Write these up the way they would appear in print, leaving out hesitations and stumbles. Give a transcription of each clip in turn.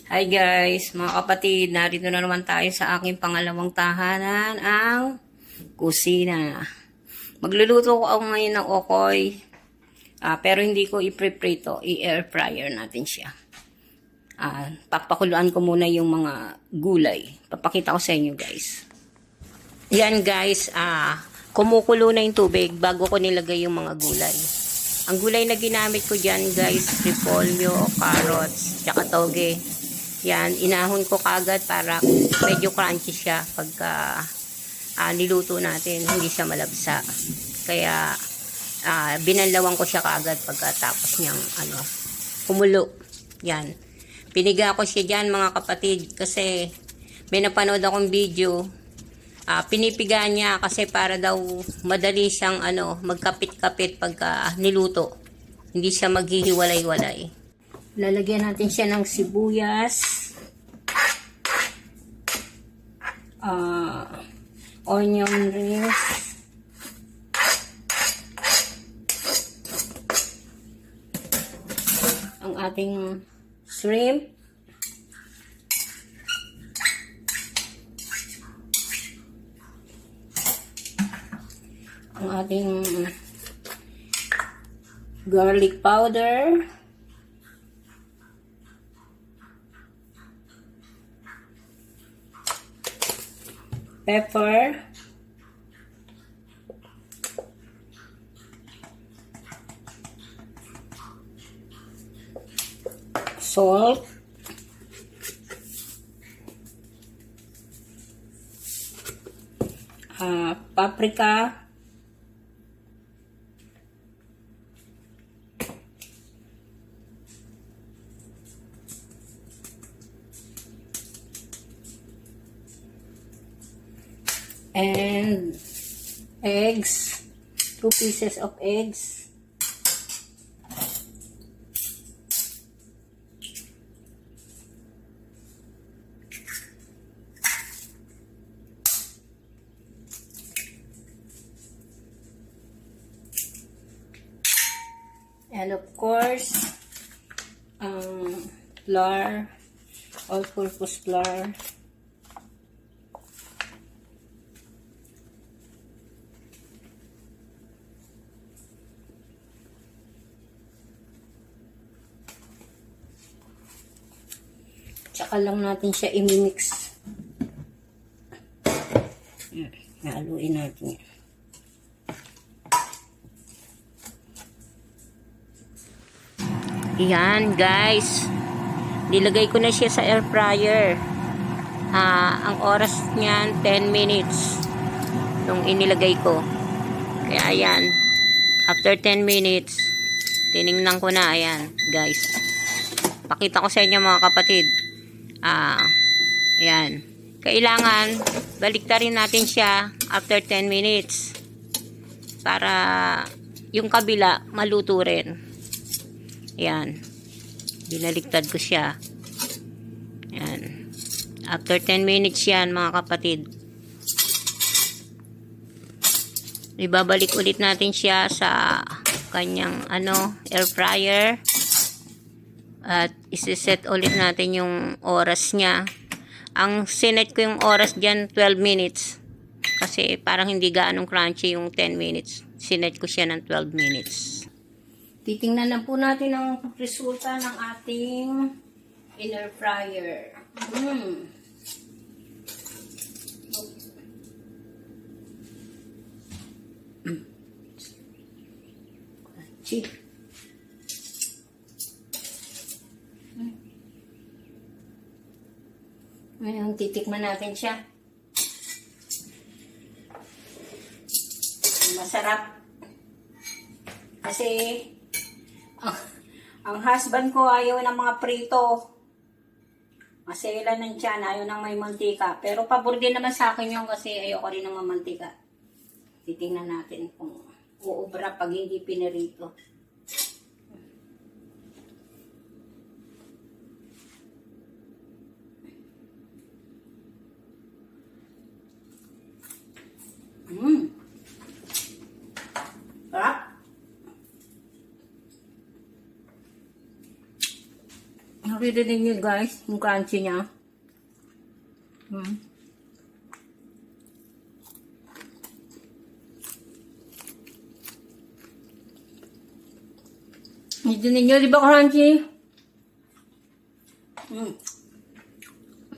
Hi guys, mga kapatid, narito na naman tayo sa aking pangalawang tahanan, ang kusina. Magluluto ko ako ngayon ng okoy, pero hindi ko i-preprito, i-air fryer natin siya. Papakuluan ko muna yung mga gulay. Papakita ko sa inyo guys. Yan guys, kumukulo na yung tubig bago ko nilagay yung mga gulay. Ang gulay na ginamit ko dyan guys, repolyo, carrots, tsaka toge. Yan, inahon ko kagad para medyo crunchy siya pagka niluto natin, hindi siya malabsa. Kaya binanlawan ko siya kagad pagkatapos niyang kumulo. Yan. Piniga ko siya dyan mga kapatid kasi may napanood akong video. Pinipiga niya kasi para daw madali siyang magkapit-kapit pagka niluto. Hindi siya maghihiwalay-walay. Lalagyan natin siya ng sibuyas, onion rings, ang ating shrimp, ang ating garlic powder, pepper, salt, paprika, and eggs, 2 pieces of eggs, and of course flour, all-purpose flour. Tsaka lang natin siya i-mix. Haluin natin yan. Yan guys. Nilagay ko na siya sa air fryer. Ang oras niyan 10 minutes. Nung inilagay ko. Kaya ayan. After 10 minutes, tiningnan ko na. Ayan guys. Pakita ko sa inyo mga kapatid. Ayan. Kailangan baliktarin natin siya after 10 minutes para yung kabila maluto rin. Ayan. Binaliktad ko siya. Ayan. After 10 minutes yan mga kapatid. Ibabalik ulit natin siya sa kanyang air fryer. At isi-set ulit natin yung oras niya. Ang sinet ko yung oras dyan 12 minutes. Kasi parang hindi gaanong crunchy yung 10 minutes. Sinet ko siya ng 12 minutes. Titingnan na po natin ang resulta ng ating air fryer. Crunchy. Ngayon, titikman natin siya. Masarap. Kasi, ang husband ko ayaw ng mga prito. Masela ng tiyan, ayaw ng may mantika. Pero pabor din naman sa akin yun kasi ayoko rin ng mantika. Titingnan natin kung uubra pag hindi pinirito. Sarap. Nakita ninyo guys, yung crunchy niya. Nakita ninyo, di ba crunchy?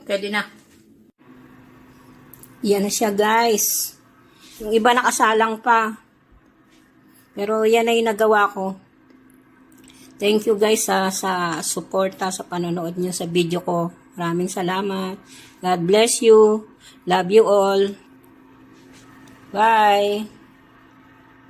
Pwede na. Yan na siya guys. Yung iba nakasalang pa. Pero yan ay nagawa ko. Thank you guys sa suporta, sa panonood niyo sa video ko. Maraming salamat. God bless you. Love you all. Bye.